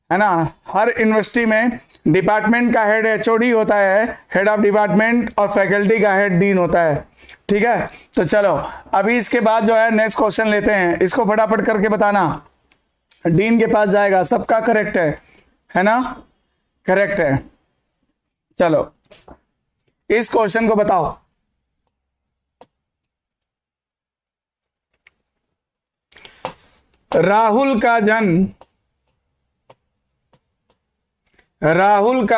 है ना। हर यूनिवर्सिटी में डिपार्टमेंट का हेड एचओडी होता है, हेड ऑफ डिपार्टमेंट, और फैकल्टी का हेड डीन होता है। ठीक है, तो चलो अभी इसके बाद जो है नेक्स्ट क्वेश्चन लेते हैं, इसको फटाफट करके बताना। डीन के पास जाएगा, सबका करेक्ट है ना, करेक्ट है। चलो इस क्वेश्चन को बताओ। राहुल का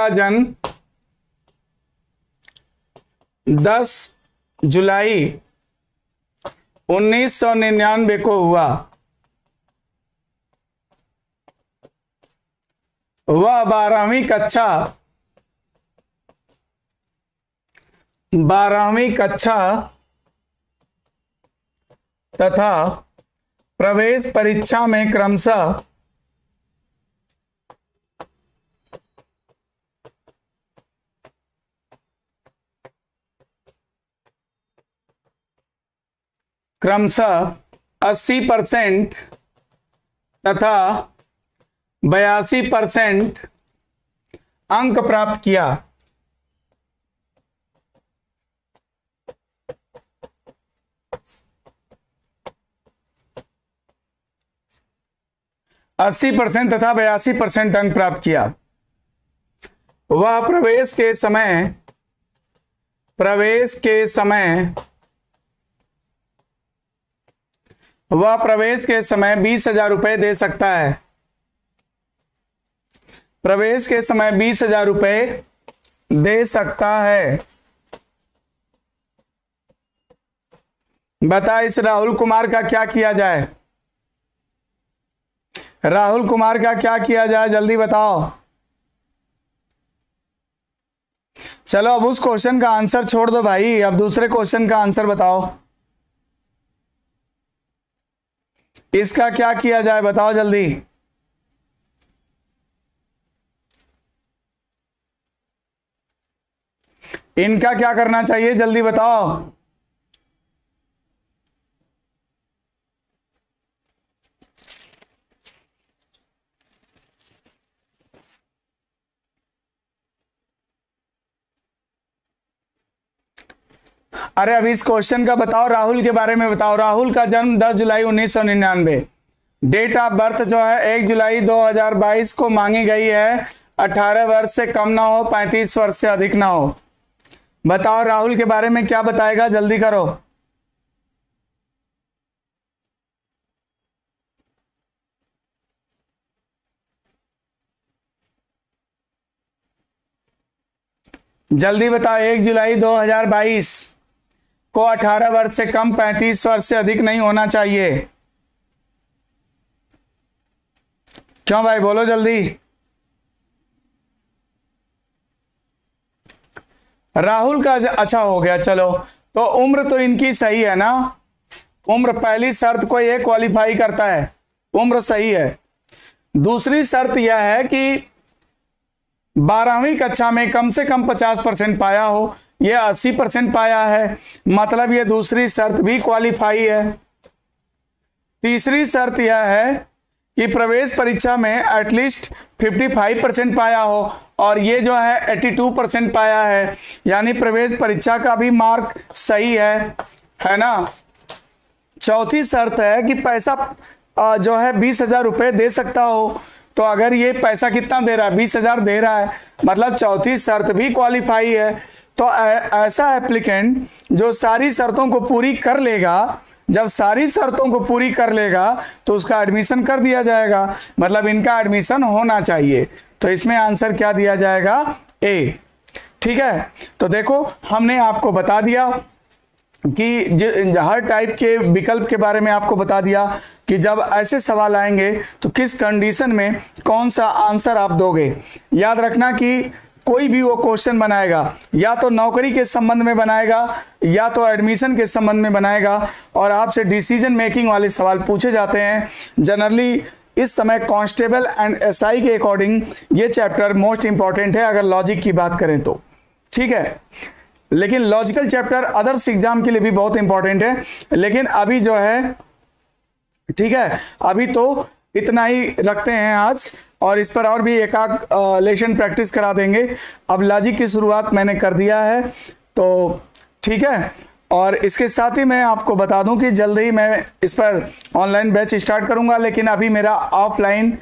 जन्म 10 जुलाई 1999 को हुआ। वह 12वीं कक्षा तथा प्रवेश परीक्षा में क्रमशः क्रमशः 80% तथा 82% अंक प्राप्त किया। अस्सी % तथा 82% अंक प्राप्त किया। वह प्रवेश के समय 20,000 रुपए दे सकता है। प्रवेश के समय 20,000 रुपए दे सकता है। बता इस राहुल कुमार का क्या किया जाए, राहुल कुमार का क्या किया जाए, जल्दी बताओ। चलो अब उस क्वेश्चन का आंसर छोड़ दो भाई, अब दूसरे क्वेश्चन का आंसर बताओ। इसका क्या किया जाए बताओ जल्दी। इनका क्या करना चाहिए जल्दी बताओ। अरे अभी इस क्वेश्चन का बताओ, राहुल के बारे में बताओ। राहुल का जन्म 10 जुलाई 1999, डेट ऑफ बर्थ जो है 1 जुलाई 2022 को मांगी गई है। 18 वर्ष से कम ना हो, 35 वर्ष से अधिक ना हो। बताओ राहुल के बारे में क्या बताएगा, जल्दी करो। जल्दी बताओ। 1 जुलाई 2022 को 18 वर्ष से कम, 35 वर्ष से अधिक नहीं होना चाहिए। क्यों भाई, बोलो जल्दी। राहुल का अच्छा हो गया, चलो। तो उम्र तो इनकी सही है ना, उम्र पहली शर्त को ये क्वालिफाई करता है, उम्र सही है। दूसरी शर्त यह है कि 12वीं कक्षा में कम से कम 50% पाया हो, ये 80% पाया है, मतलब ये दूसरी शर्त भी क्वालिफाई है। तीसरी शर्त यह है कि प्रवेश परीक्षा में एटलीस्ट 55% पाया हो, और ये जो है 82% पाया है, यानी प्रवेश परीक्षा का भी मार्क सही है ना। चौथी शर्त है कि पैसा जो है 20,000 रुपये दे सकता हो, तो अगर ये पैसा कितना दे रहा है, 20,000 दे रहा है, मतलब चौथी शर्त भी क्वालिफाई है। तो ऐसा एप्लीकेंट जो सारी शर्तों को पूरी कर लेगा, जब सारी शर्तों को पूरी कर लेगा तो उसका एडमिशन कर दिया जाएगा, मतलब इनका एडमिशन होना चाहिए। तो इसमें आंसर क्या दिया जाएगा, ए। ठीक है, तो देखो हमने आपको बता दिया कि हर टाइप के विकल्प के बारे में आपको बता दिया कि जब ऐसे सवाल आएंगे तो किस कंडीशन में कौन सा आंसर आप दोगे। याद रखना कि कोई भी वो क्वेश्चन बनाएगा या तो नौकरी के संबंध में बनाएगा या तो एडमिशन के संबंध में बनाएगा, और आपसे डिसीजन मेकिंग वाले सवाल पूछे जाते हैं। जनरली इस समय कांस्टेबल एंड एसआई के अकॉर्डिंग ये चैप्टर मोस्ट इंपॉर्टेंट है अगर लॉजिक की बात करें तो। ठीक है, लेकिन लॉजिकल चैप्टर अदर्स एग्जाम के लिए भी बहुत इंपॉर्टेंट है, लेकिन अभी जो है ठीक है, अभी तो इतना ही रखते हैं आज, और इस पर और भी एक आध लेशन प्रैक्टिस करा देंगे। अब लॉजिक की शुरुआत मैंने कर दिया है, तो ठीक है। और इसके साथ ही मैं आपको बता दूं कि जल्द ही मैं इस पर ऑनलाइन बैच स्टार्ट करूंगा, लेकिन अभी मेरा ऑफलाइन